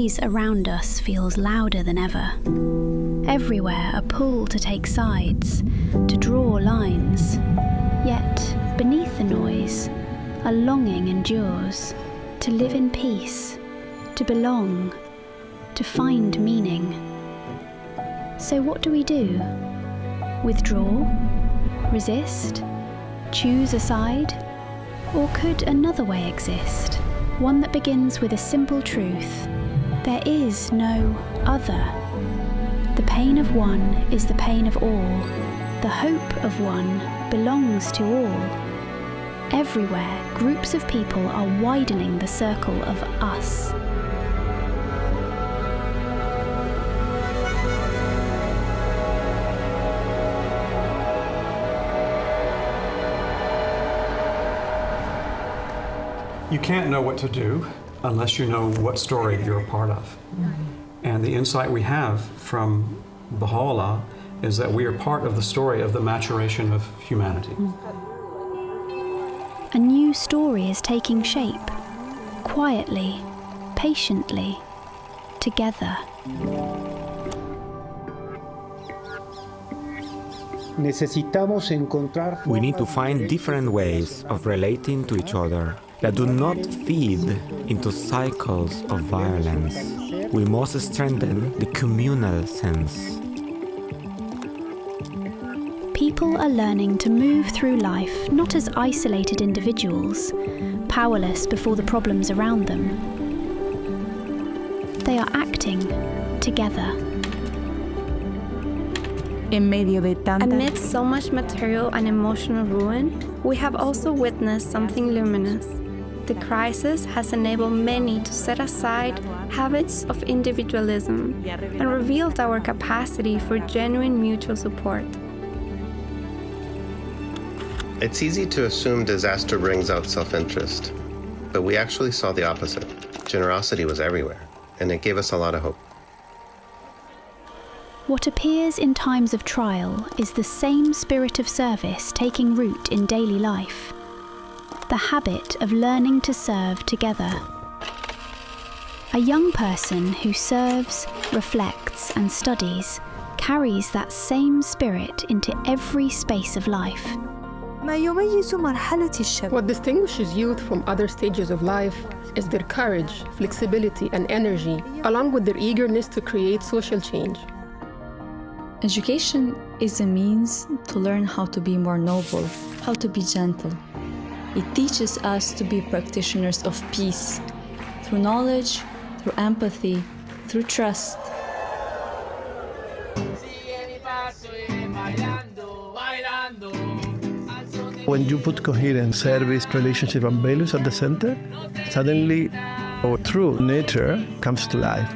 noise around us feels louder than ever. Everywhere a pull to take sides, to draw lines. Yet, beneath the noise, a longing endures, to live in peace, to belong, to find meaning. So what do we do? Withdraw? Resist? Choose a side? Or could another way exist? One that begins with a simple truth. There is no other. The pain of one is the pain of all. The hope of one belongs to all. Everywhere, groups of people are widening the circle of us. You can't know what to do unless you know what story you're a part of. And the insight we have from Baha'u'llah is that we are part of the story of the maturation of humanity. A new story is taking shape, quietly, patiently, together. We need to find different ways of relating to each other that do not feed into cycles of violence. We must strengthen the communal sense. People are learning to move through life not as isolated individuals, powerless before the problems around them. They are acting together. Amid so much material and emotional ruin, we have also witnessed something luminous. The crisis has enabled many to set aside habits of individualism and revealed our capacity for genuine mutual support. It's easy to assume disaster brings out self-interest, but we actually saw the opposite. Generosity was everywhere, and it gave us a lot of hope. What appears in times of trial is the same spirit of service taking root in daily life. The habit of learning to serve together. A young person who serves, reflects, and studies carries that same spirit into every space of life. What distinguishes youth from other stages of life is their courage, flexibility, and energy, along with their eagerness to create social change. Education is a means to learn how to be more noble, how to be gentle. It teaches us to be practitioners of peace, through knowledge, through empathy, through trust. When you put coherent service, relationship, and values at the center, suddenly our true nature comes to life.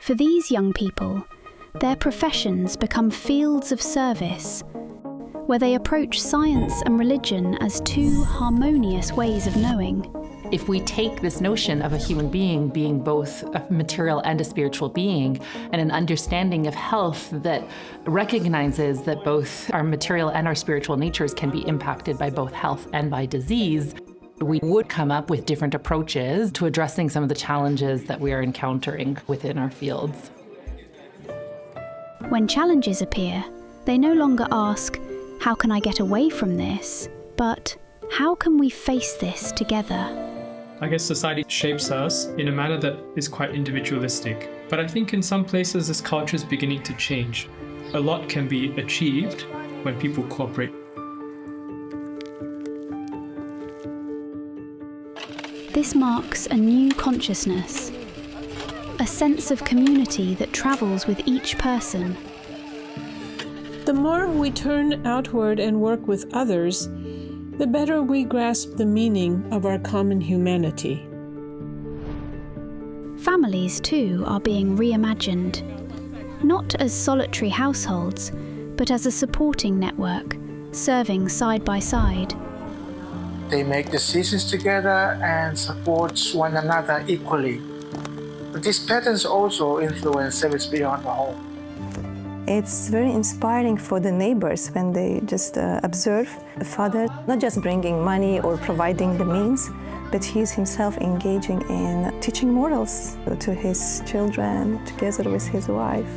For these young people, their professions become fields of service, where they approach science and religion as two harmonious ways of knowing. If we take this notion of a human being being both a material and a spiritual being, and an understanding of health that recognizes that both our material and our spiritual natures can be impacted by both health and by disease, we would come up with different approaches to addressing some of the challenges that we are encountering within our fields. When challenges appear, they no longer ask, "How can I get away from this?" but "How can we face this together?" I guess society shapes us in a manner that is quite individualistic. But I think in some places this culture is beginning to change. A lot can be achieved when people cooperate. This marks a new consciousness, a sense of community that travels with each person. The more we turn outward and work with others, the better we grasp the meaning of our common humanity. Families, too, are being reimagined, not as solitary households, but as a supporting network, serving side by side. They make decisions together and support one another equally. But these patterns also influence service beyond the home. It's very inspiring for the neighbors when they just observe a father not just bringing money or providing the means, but he's himself engaging in teaching morals to his children together with his wife.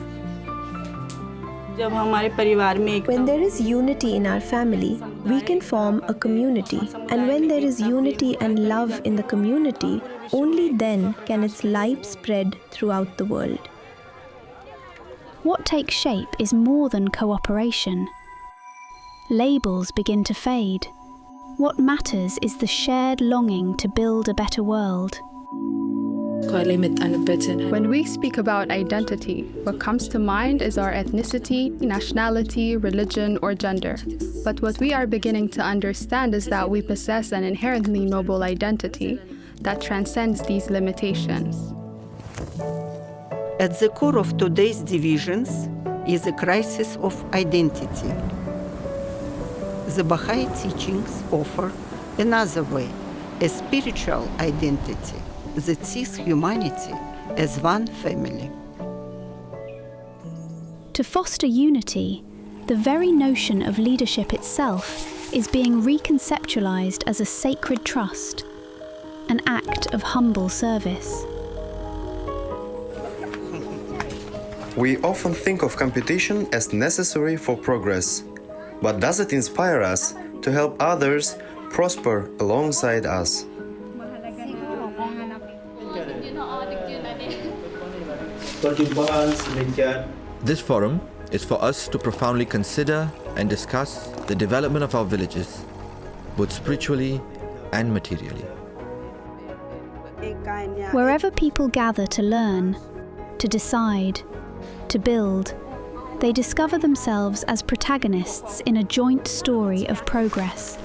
When there is unity in our family, we can form a community. And when there is unity and love in the community, only then can its light spread throughout the world. What takes shape is more than cooperation. Labels begin to fade. What matters is the shared longing to build a better world. When we speak about identity, what comes to mind is our ethnicity, nationality, religion, or gender. But what we are beginning to understand is that we possess an inherently noble identity that transcends these limitations. At the core of today's divisions is a crisis of identity. The Baha'i teachings offer another way, a spiritual identity that sees humanity as one family. To foster unity, the very notion of leadership itself is being reconceptualized as a sacred trust, an act of humble service. We often think of competition as necessary for progress, but does it inspire us to help others prosper alongside us? This forum is for us to profoundly consider and discuss the development of our villages, both spiritually and materially. Wherever people gather to learn, to decide, to build, they discover themselves as protagonists in a joint story of progress.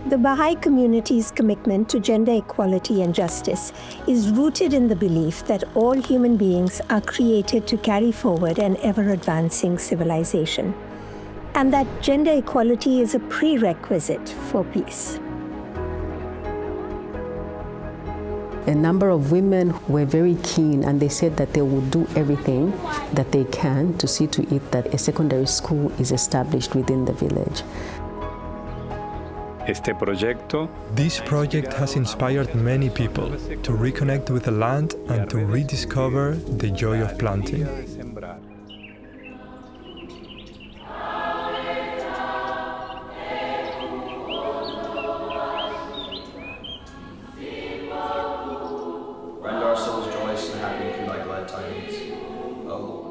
The Baha'i community's commitment to gender equality and justice is rooted in the belief that all human beings are created to carry forward an ever-advancing civilization, and that gender equality is a prerequisite for peace. A number of women were very keen, and they said that they would do everything that they can to see to it that a secondary school is established within the village. This project has inspired many people to reconnect with the land and to rediscover the joy of planting. Render our souls joyous and happy through thy glad tidings, O Lord.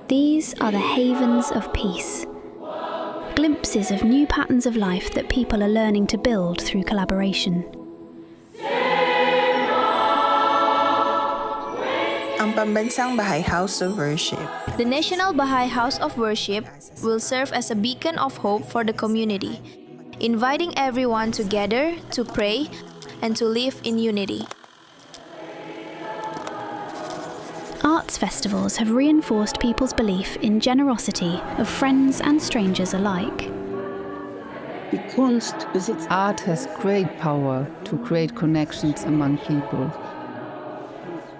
These are the havens of peace. Glimpses of new patterns of life that people are learning to build through collaboration. Ang Pambansang Baha'i House of Worship. The National Baha'i House of Worship will serve as a beacon of hope for the community, inviting everyone to gather, to pray, and to live in unity. Arts festivals have reinforced people's belief in generosity of friends and strangers alike. Art has great power to create connections among people.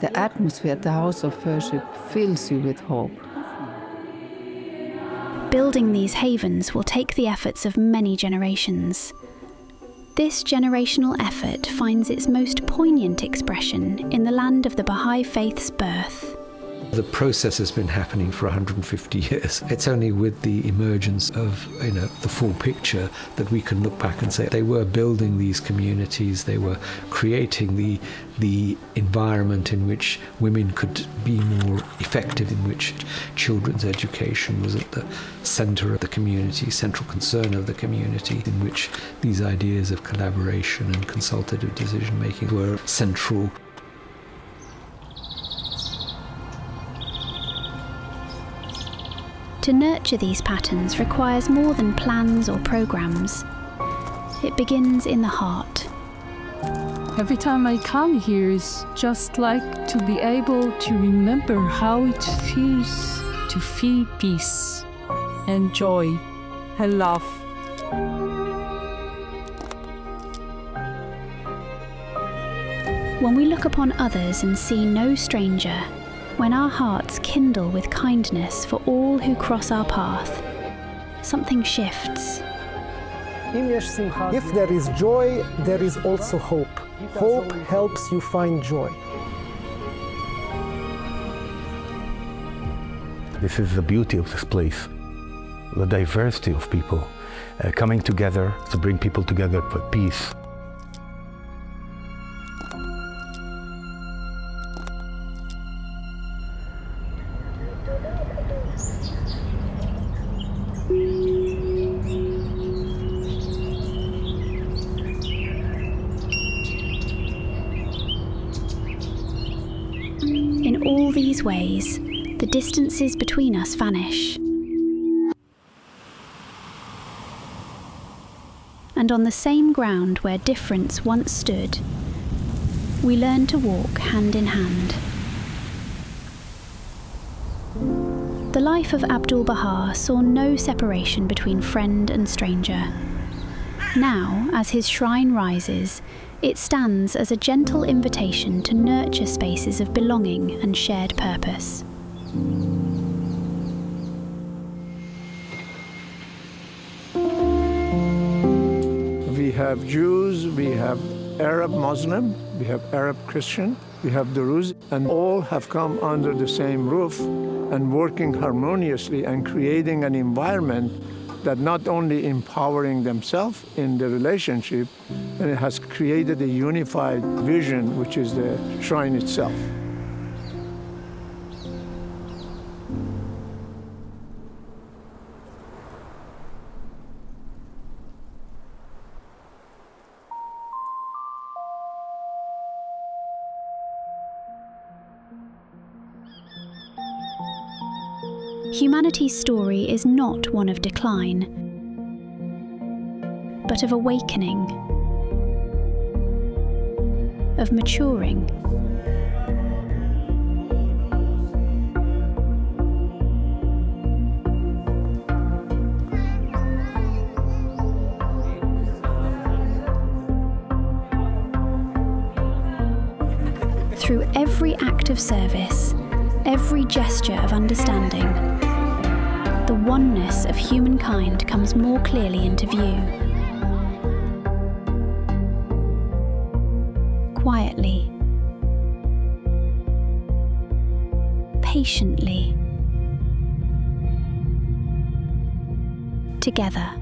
The atmosphere at the House of Worship fills you with hope. Building these havens will take the efforts of many generations. This generational effort finds its most poignant expression in the land of the Baha'i faith's birth. The process has been happening for 150 years. It's only with the emergence of the full picture that we can look back and say they were building these communities, they were creating the environment in which women could be more effective, in which children's education was at the centre of the community, central concern of the community, in which these ideas of collaboration and consultative decision-making were central. To nurture these patterns requires more than plans or programs. It begins in the heart. Every time I come here, it's just like to be able to remember how it feels to feel peace and joy and love. When we look upon others and see no stranger, When our hearts kindle with kindness for all who cross our path, something shifts. If there is joy, there is also hope. Hope helps you find joy. This is the beauty of this place, the diversity of people coming together to bring people together for peace. In all these ways, the distances between us vanish. And on the same ground where difference once stood, we learn to walk hand in hand. The life of Abdul-Baha saw no separation between friend and stranger. Now, as his shrine rises, it stands as a gentle invitation to nurture spaces of belonging and shared purpose. We have Jews, we have Arab Muslim, we have Arab Christian, we have Druze, and all have come under the same roof and working harmoniously and creating an environment that not only empowering themselves in the relationship, and it has created a unified vision, which is the shrine itself. Humanity's story is not one of decline, but of awakening, of maturing. Through every act of service, every gesture of understanding, the oneness of humankind comes more clearly into view. Quietly, patiently, together.